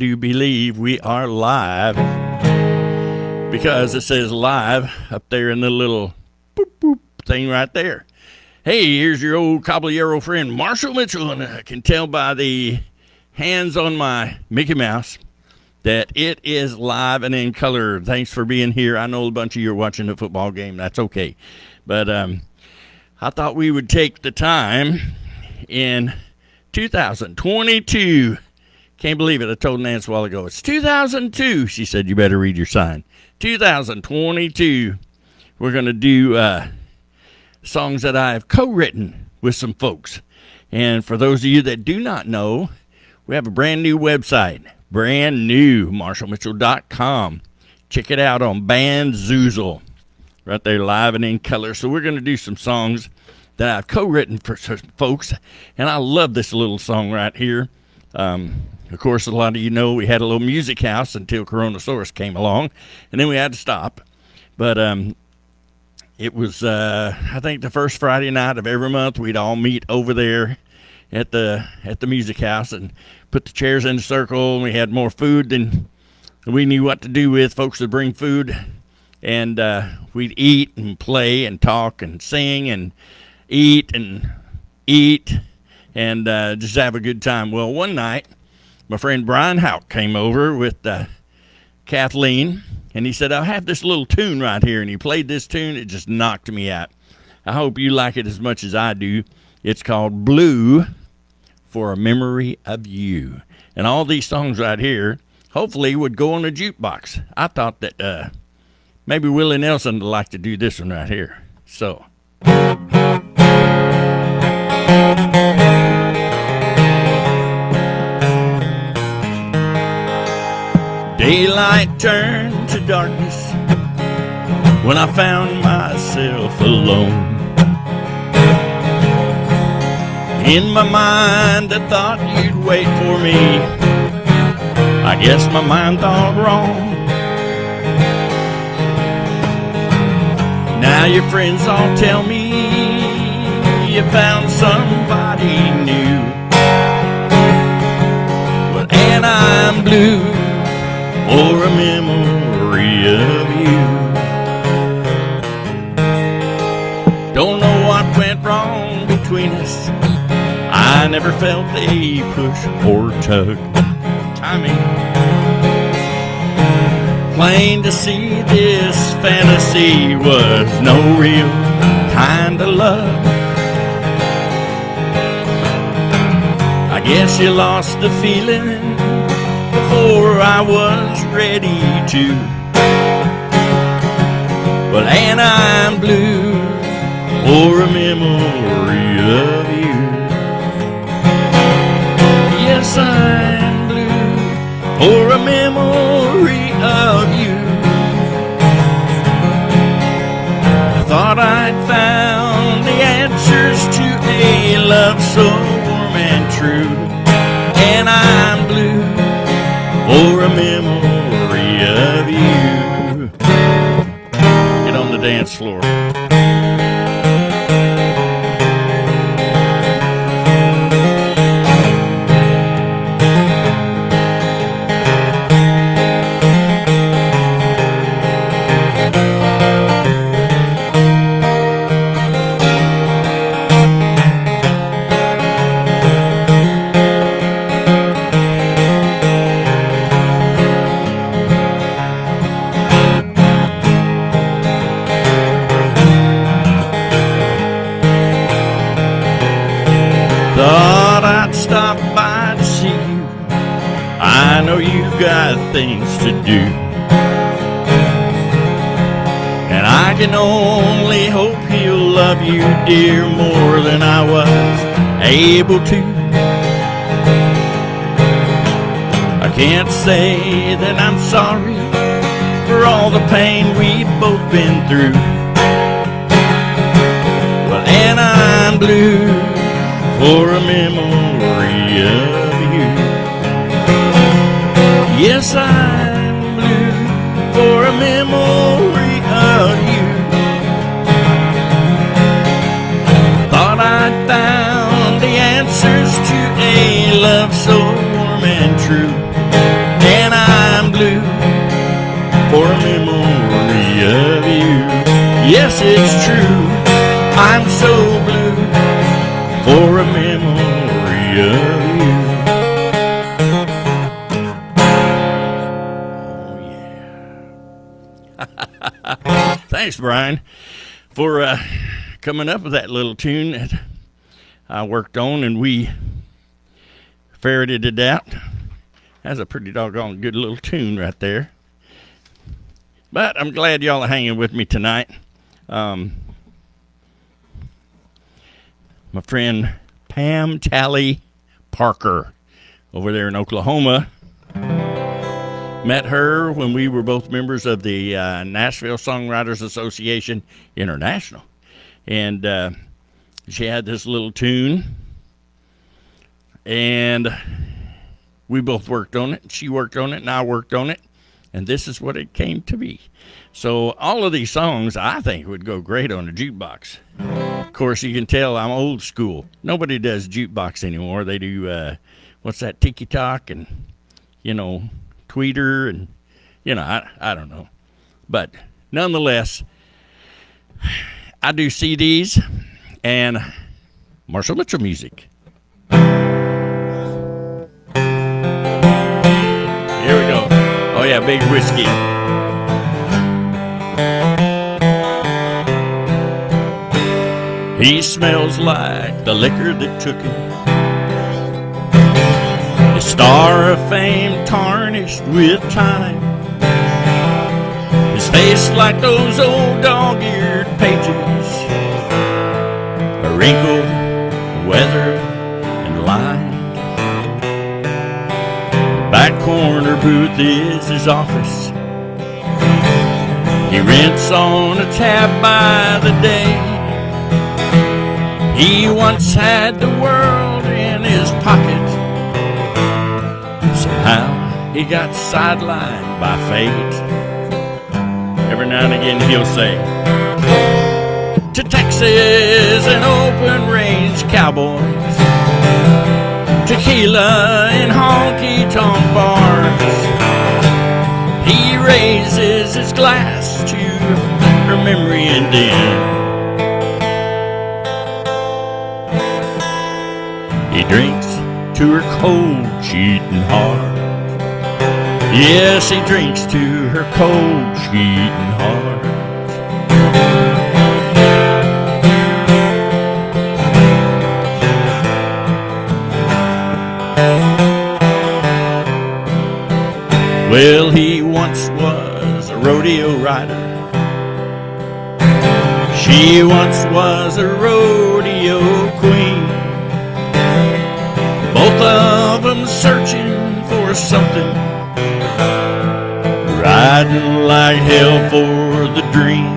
Do believe we are live because it says live up there in the little boop boop thing right there. Hey, here's your old caballero friend Marshall Mitchell, and I can tell by the hands on my Mickey Mouse that it is live and in color. Thanks for being here. I know a bunch of you are watching the football game. That's okay. But I thought we would take the time in 2022. Can't believe it. I told Nance a while ago. It's 2002. She said, you better read your sign. 2022. We're going to do songs that I have co-written with some folks. And for those of you that do not know, we have a brand new website. Brand new. MarshallMitchell.com. Check it out on Bandzoozle. Right there, live and in color. So we're going to do some songs that I've co-written for some folks. And I love this little song right here. Of course, a lot of you know we had a little music house until Coronasaurus came along, and then we had to stop. But it was, I think, the first Friday night of every month. We'd all meet over there at the music house and put the chairs in a circle. And we had more food than we knew what to do with. Folks would bring food, and we'd eat and play and talk and sing and eat and just have a good time. Well, one night, my friend Brian Houck came over with Kathleen, and he said, I have this little tune right here, and he played this tune. It just knocked me out. I hope you like it as much as I do. It's called Blue for a Memory of You. And all these songs right here, hopefully, would go on a jukebox. I thought that maybe Willie Nelson would like to do this one right here. So... Daylight turned to darkness when I found myself alone. In my mind I thought you'd wait for me. I guess my mind thought wrong. Now your friends all tell me you found somebody new. But and I'm blue for a memory of you. Don't know what went wrong between us. I never felt a push or tug. Timing. Plain to see this fantasy was no real kind of love. I guess you lost the feeling before I was ready to. Well, and I'm blue for a memory of you. Yes, I'm blue for a memory of you. I thought I'd found the answers to a love so warm and true. And I'm blue for a memory of you. Get on the dance floor. Thought I'd stop by to see you. I know you've got things to do, and I can only hope he'll love you, dear, more than I was able to. I can't say that I'm sorry for all the pain we've both been through. Well, and I'm blue for a memory of you. Yes, I'm blue for a memory of you. Thought I'd found the answers to a love so warm and true. blue for a memory of you. Yes, it's true, I'm so blue for a memory of you. Oh, yeah. Thanks, Brian, for coming up with that little tune that I worked on and we ferreted it out. That's a pretty doggone good little tune right there. But I'm glad y'all are hanging with me tonight. My friend Pam Tally Parker over there in Oklahoma. Met her when we were both members of the Nashville Songwriters Association International. And she had this little tune. And we both worked on it. She worked on it and I worked on it. And this is what it came to be. So all of these songs I think would go great on a jukebox. Of course, you can tell I'm old school. Nobody does jukebox anymore. They do, what's that, tiki-talk and, tweeter and, I don't know. But nonetheless, I do CDs and Marshall Mitchell music. Here we go. Oh yeah, Big Whiskey. He smells like the liquor that took him. His star of fame tarnished with time. His face like those old dog-eared pages, a wrinkled, weathered, and lined. Back corner booth is his office. He rents on a tab by the day. He once had the world in his pocket. Somehow he got sidelined by fate. Every now and again he'll say, to Texas and open range cowboys, tequila and honky-tonk bars. He raises his glass to her memory and then he drinks to her cold, cheating heart. Yes, he drinks to her cold, cheating heart. Well, he once was a rodeo rider. She once was a rodeo queen. Both of them searching for something, riding like hell for the dream.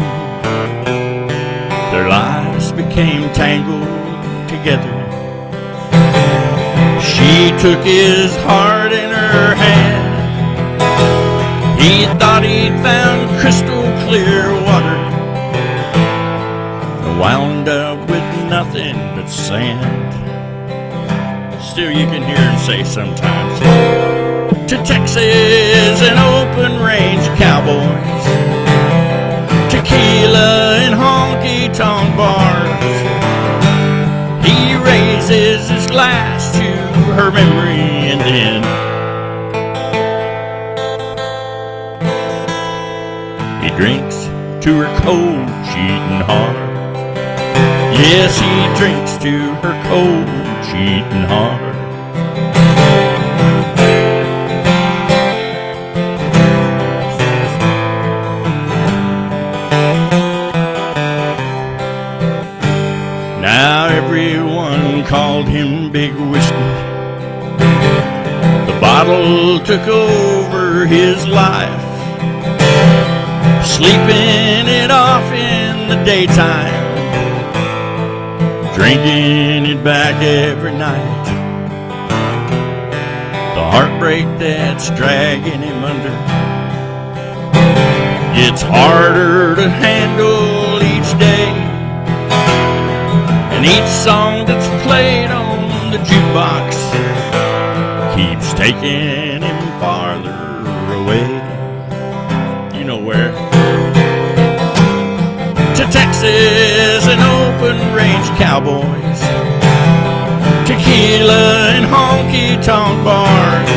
Their lives became tangled together. She took his heart in her hand. He thought he'd found crystal clear water, wound up with nothing but sand. Still you can hear him say sometimes, to Texas and open range cowboys, tequila and honky-tonk bars. He raises his glass to her memory and then he drinks to her cold, cheating heart. Yes, he drinks to her cold, cheating heart. Now everyone called him Big Whiskey. The bottle took over his life, sleeping it off in the daytime, drinking it back every night. The heartbreak that's dragging him under gets harder to handle each day, and each song that's played on the jukebox keeps taking him farther away. nowhere. To Texas and open range cowboys, tequila and honky-tonk bars.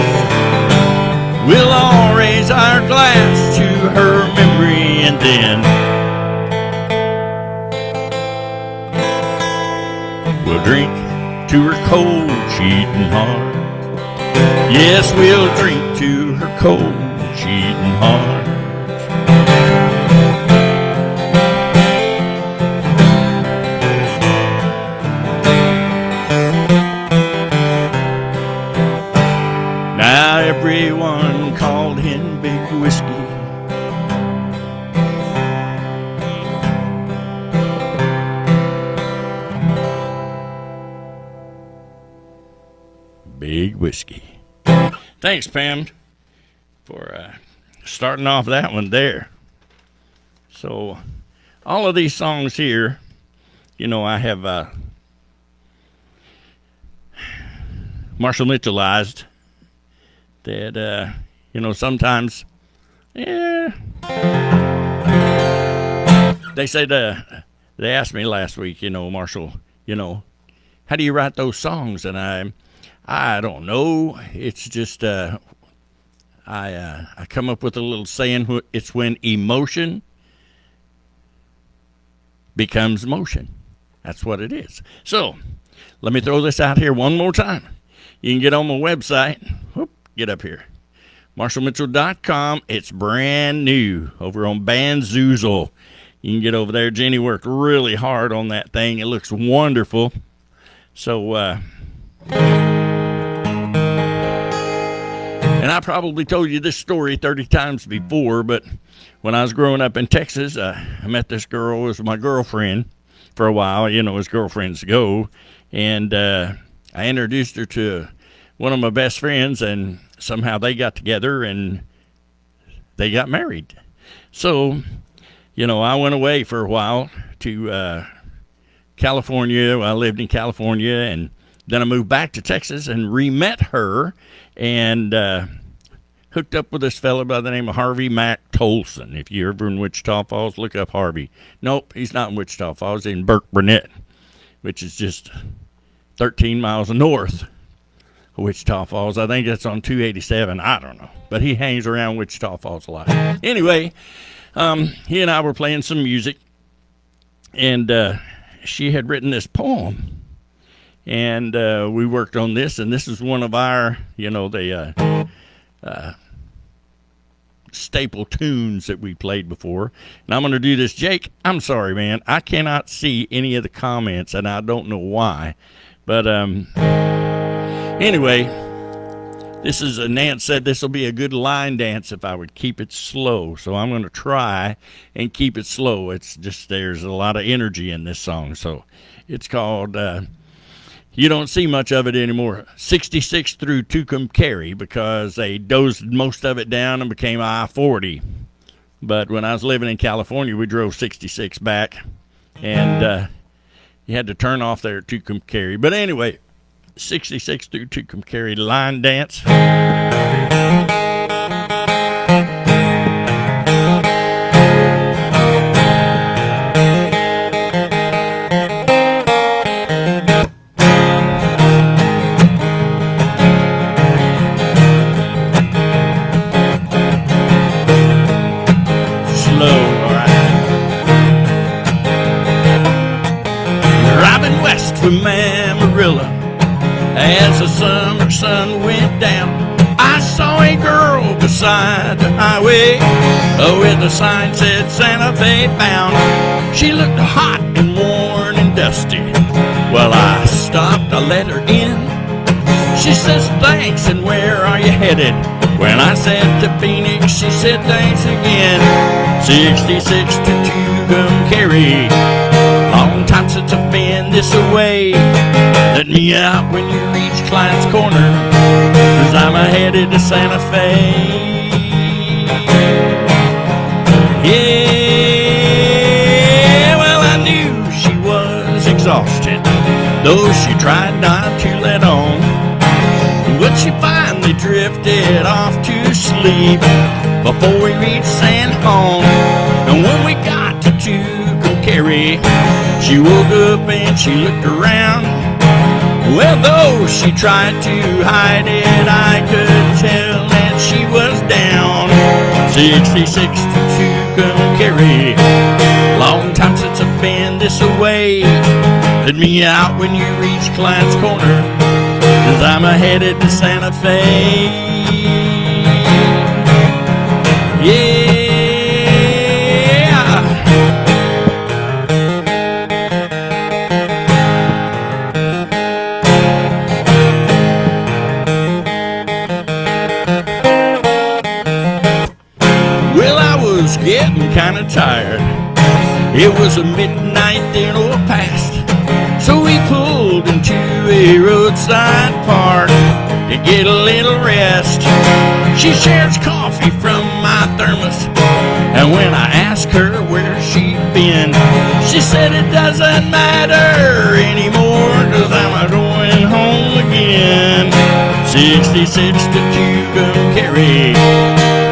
We'll all raise our glass to her memory, and then we'll drink to her cold, cheating heart. Yes, we'll drink to her cold, cheating heart. Now everyone called him Big Whiskey. Big Whiskey. Thanks, Pam, for starting off that one there. So, all of these songs here, you know, I have Marshall Mitchellized. That, you know, sometimes, yeah. They said, they asked me last week, you know, Marshall, you know, how do you write those songs? And I don't know. It's just, I come up with a little saying. It's when emotion becomes motion. That's what it is. So, let me throw this out here one more time. You can get on my website. Whoop. Get up here. MarshallMitchell.com. It's brand new over on Banzoozle. You can get over there. Jenny worked really hard on that thing. It looks wonderful. So, and I probably told you this story 30 times before, but when I was growing up in Texas, I met this girl. It was my girlfriend for a while, you know, as girlfriends go. And I introduced her to one of my best friends, and somehow they got together and they got married. So, you know, I went away for a while to California. I lived in California, and then I moved back to Texas and re-met her and hooked up with this fella by the name of Harvey Mack Tolson. If you're ever in Wichita Falls, look up Harvey. Nope, he's not in Wichita Falls. He's in Burke Burnett, which is just 13 miles north. Wichita Falls. I think that's on 287. I don't know. But he hangs around Wichita Falls a lot. Anyway, he and I were playing some music, and she had written this poem. And we worked on this, and this is one of our, you know, the staple tunes that we played before. And I'm going to do this. Jake, I'm sorry, man. I cannot see any of the comments, and I don't know why. But, anyway, this is Nance said this will be a good line dance if I would keep it slow. So I'm going to try and keep it slow. It's just there's a lot of energy in this song. So it's called, you don't see much of it anymore, 66 through Tucumcari, because they dozed most of it down and became I-40. But when I was living in California, we drove 66 back, and you had to turn off there at Tucumcari. But anyway, 66 through Tucumcari line dance. Slow, all right. Driving west from Amarillo. As the summer sun went down, I saw a girl beside the highway with a sign said Santa Fe bound. She looked hot and worn and dusty. Well, I stopped, I let her in. She says, thanks, and where are you headed? When I said to Phoenix, she said, thanks again. 66 to Tucumcari. Long time since I've been this away. Let me out when you reach Klein's Corner, 'cause I'm headed to Santa Fe. Yeah, well, I knew she was exhausted, though she tried not to let on. But she finally drifted off to sleep. before we reached San Juan. And when we got to Tucumcari, she woke up and she looked around. Well, though she tried to hide it, I could tell that she was down. 66 to Tucumcari, long time since I've been this away. Let me out when you reach Client's Corner, 'cause I'm headed to Santa Fe. Yeah. Well, I was getting kind of tired. It was a midnight dinner past, so we pulled into a roadside park to get a little rest. She shares coffee from my thermos, and when I asked her where she'd been, she said it doesn't matter anymore, 'cause I'm going home again. 66 to Tucumcari,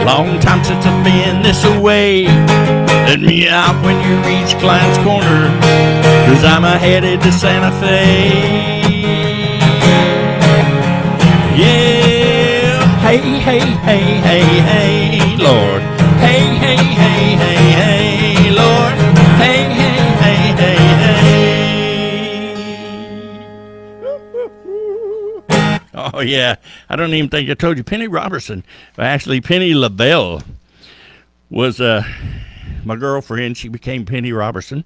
long time since I've been this away. Let me out when you reach Client's Corner, 'cause I'm headed to Santa Fe. Yeah, hey, hey, hey, hey, hey, Lord. Hey, hey, hey, hey, hey, Lord. Hey, hey, hey, hey, hey. Oh, yeah. I don't even think I told you. Penny Robertson, actually Penny LaBelle, was my girlfriend. She became Penny Robertson.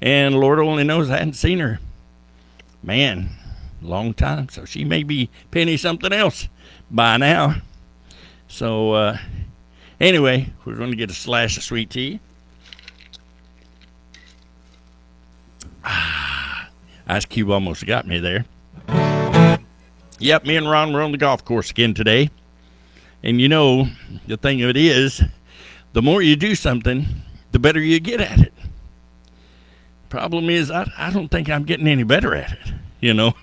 And Lord only knows I hadn't seen her, man, long time. So she may be Penny something else by now. So anyway, we're going to get a slash of sweet tea. Ice Cube almost got me there. Yep, me and Ron were on the golf course again today. And you know, the thing of it is, the more you do something, the better you get at it. Problem is, I don't think I'm getting any better at it, you know.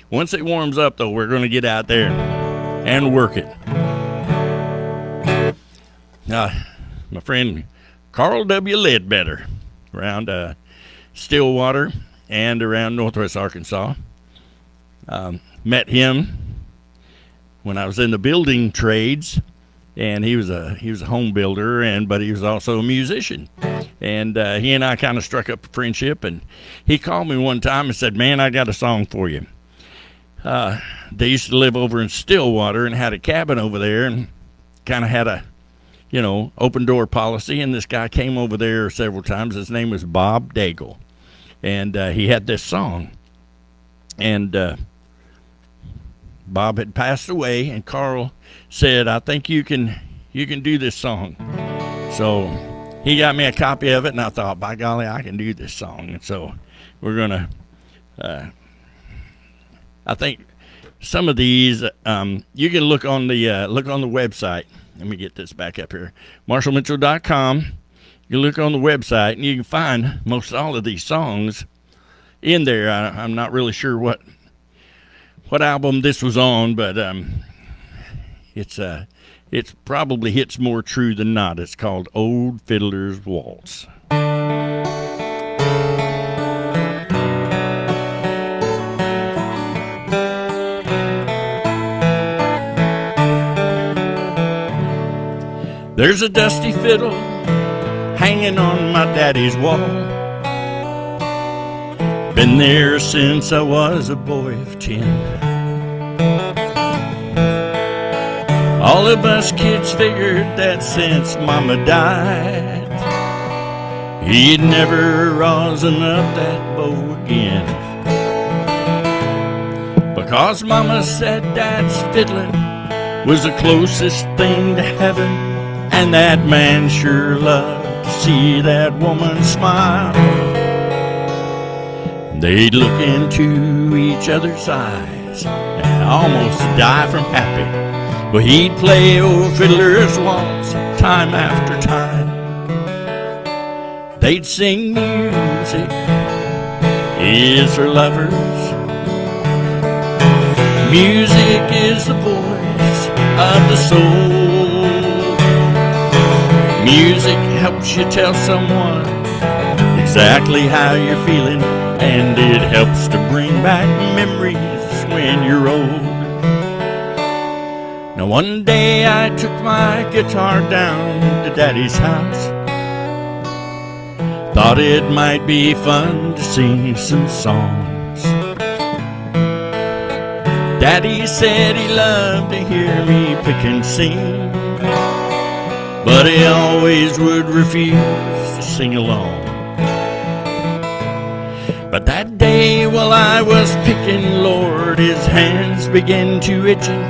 Once it warms up, though, we're going to get out there and work it. My friend Carl W. Ledbetter around Stillwater and around Northwest Arkansas. Met him when I was in the building trades, and he was a home builder, but he was also a musician. And he and I kind of struck up a friendship, and he called me one time and said, "Man, I got a song for you." They used to live over in Stillwater and had a cabin over there, and kind of had a, open door policy. And this guy came over there several times. His name was Bob Daigle, and he had this song. And Bob had passed away, and Carl said, "I think you can do this song." So he got me a copy of it, and I thought, by golly, I can do this song. And so we're gonna. I think some of these you can look on the website. Let me get this back up here, MarshallMitchell.com. You look on the website, and you can find most all of these songs in there. I'm not really sure what album this was on, but it's probably hits more true than not. It's called Old Fiddler's Waltz. There's a dusty fiddle hanging on my daddy's wall. Been there since I was a boy of 10. All of us kids figured that since Mama died, he'd never rosin up that bow again. Because Mama said Dad's fiddling was the closest thing to heaven, and that man sure loved to see that woman smile. They'd look into each other's eyes and almost die from happy. But he'd play old Fiddler's Waltz time after time. They'd sing music is for lovers. Music is the voice of the soul. Music helps you tell someone exactly how you're feeling, and it helps to bring back memories when you're old. Now one day I took my guitar down to Daddy's house. Thought it might be fun to sing some songs. Daddy said he loved to hear me pick and sing, but he always would refuse to sing along. But that day while I was picking, Lord, his hands began to itching.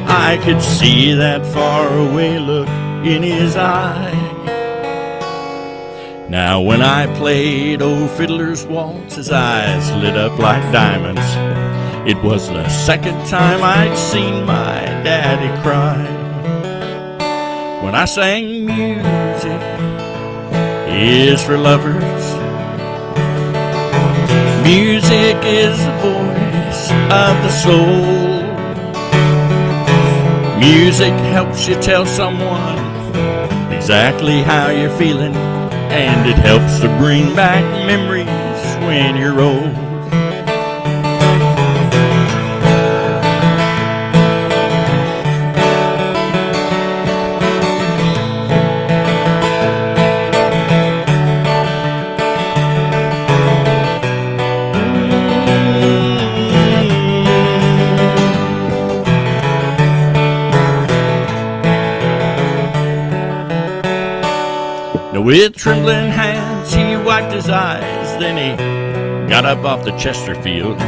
I could see that faraway look in his eye. Now when I played old Fiddler's Waltz, his eyes lit up like diamonds. It was the second time I'd seen my daddy cry. When I sang music is for lovers, music is the voice of the soul. Music helps you tell someone exactly how you're feeling, and it helps to bring back memories when you're old. With trembling hands he wiped his eyes, then he got up off the Chesterfield.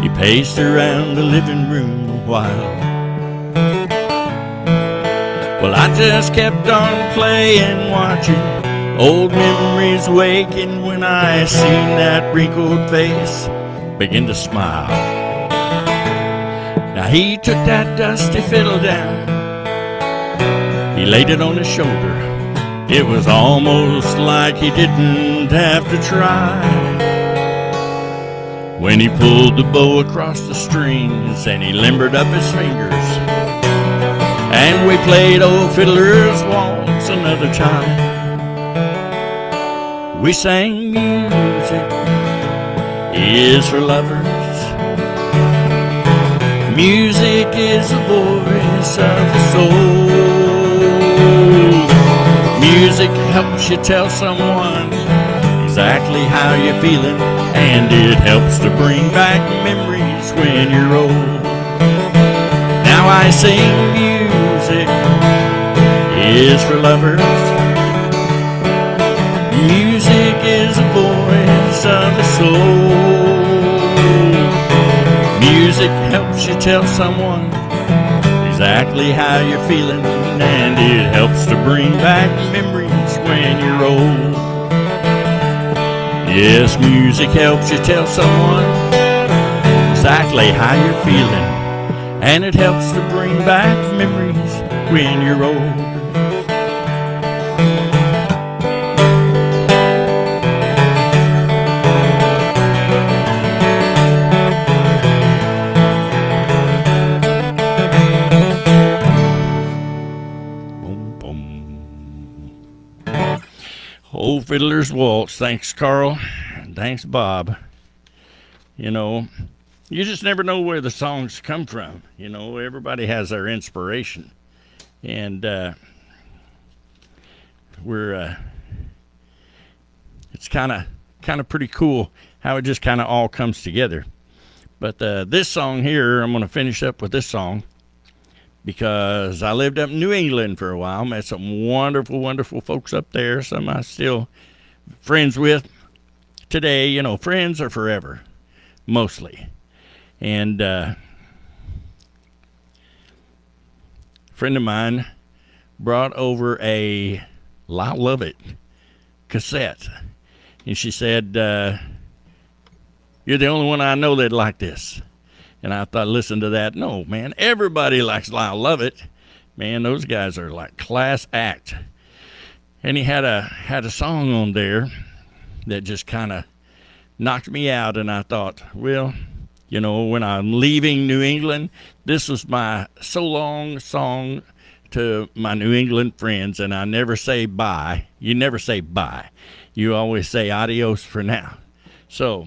He paced around the living room a while. Well, I just kept on playing, watching old memories waking, when I seen that wrinkled face begin to smile. Now he took that dusty fiddle down, he laid it on his shoulder. It was almost like he didn't have to try. When he pulled the bow across the strings and he limbered up his fingers, and we played old Fiddler's Waltz another time. We sang music is for lovers, music is the voice of the soul. Music helps you tell someone exactly how you're feeling, and it helps to bring back memories when you're old. Now I sing music is for lovers, music is the voice of the soul. Music helps you tell someone exactly how you're feeling, and it helps to bring back memories when you're old. Yes, music helps you tell someone exactly how you're feeling, and it helps to bring back memories when you're old. Old Fiddler's Waltz. Thanks, Carl. Thanks, Bob. You know, you just never know where the songs come from. You know, everybody has their inspiration. And it's kind of pretty cool how it just kind of all comes together. But this song here, I'm going to finish up with this song, because I lived up in New England for a while, met some wonderful, wonderful folks up there, some I'm still friends with today. You know, friends are forever, mostly. And a friend of mine brought over a I Love It cassette, and she said, you're the only one I know that like this. And I thought, listen to that. No, man, everybody likes I Love It. Man, those guys are like class act. And he had a song on there that just kind of knocked me out. And I thought, well, you know, when I'm leaving New England, this was my so long song to my New England friends, and I never say bye. You never say bye. You always say adios for now. So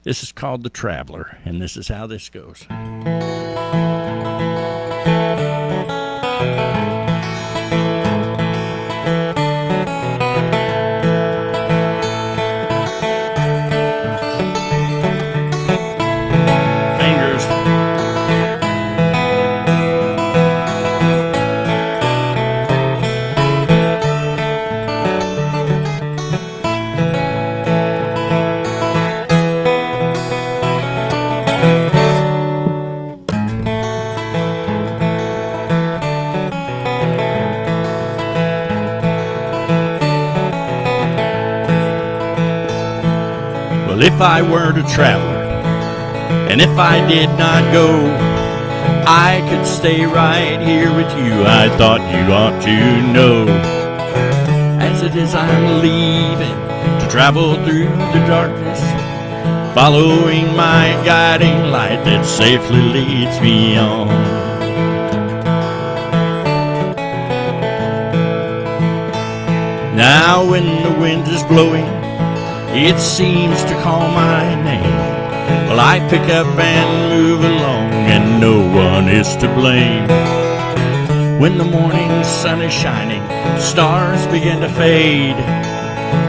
this is called The Traveler, and this is how this goes. Well, if I weren't a traveler, and if I did not go, I could stay right here with you. I thought you ought to know. As it is, I'm leaving to travel through the darkness, following my guiding light that safely leads me on. Now when the wind is blowing, it seems to call my name. Well, I pick up and move along, and no one is to blame. When the morning sun is shining, stars begin to fade.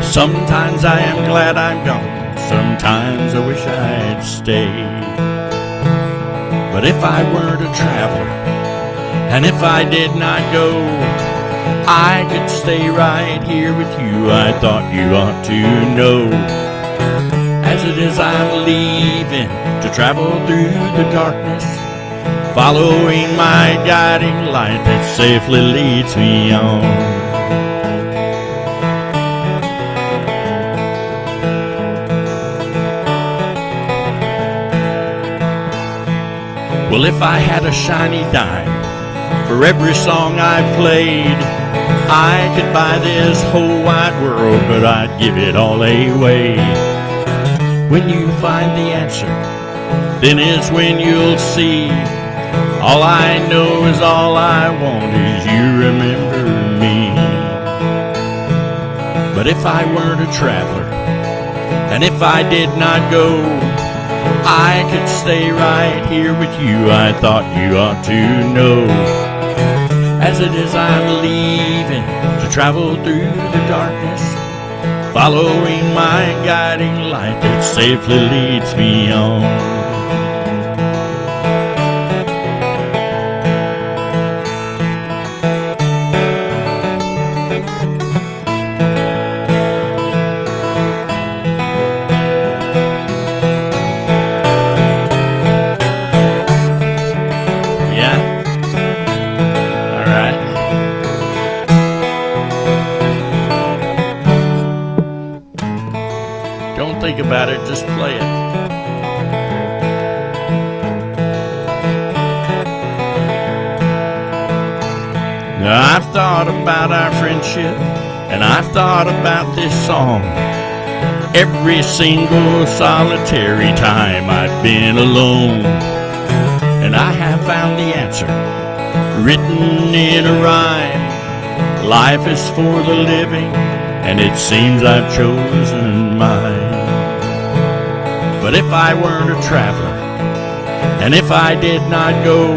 Sometimes I am glad I'm gone, sometimes I wish I'd stayed. But if I weren't a traveler, and if I did not go, I could stay right here with you. I thought you ought to know. As it is, I'm leaving to travel through the darkness, following my guiding light that safely leads me on. Well, if I had a shiny dime for every song I've played, I could buy this whole wide world, but I'd give it all away. When you find the answer, then is when you'll see. All I know is all I want is you remember me. But if I weren't a traveler, and if I did not go, I could stay right here with you. I thought you ought to know. As it is, I'm leaving to travel through the darkness, following my guiding light that safely leads me on. Think about it, just play it. Now, I've thought about our friendship, and I've thought about this song every single solitary time I've been alone. And I have found the answer written in a rhyme. Life is for the living, and it seems I've chosen mine. But if I weren't a traveler, and if I did not go,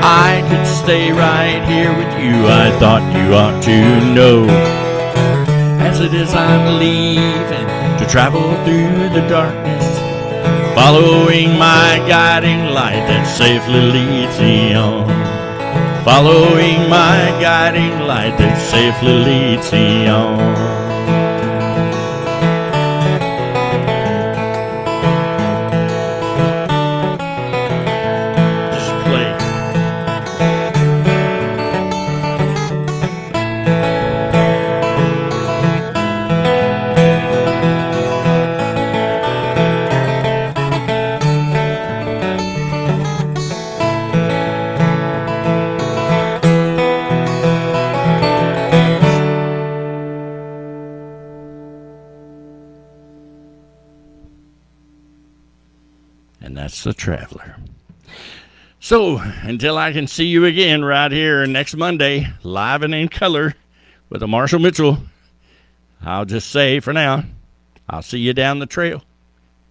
I could stay right here with you. I thought you ought to know. As it is, I'm leaving to travel through the darkness, following my guiding light that safely leads me on. Following my guiding light that safely leads me on. And that's The Traveler. So, until I can see you again right here next Monday, live and in color with a Marshall Mitchell, I'll just say for now, I'll see you down the trail.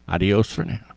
Adios for now.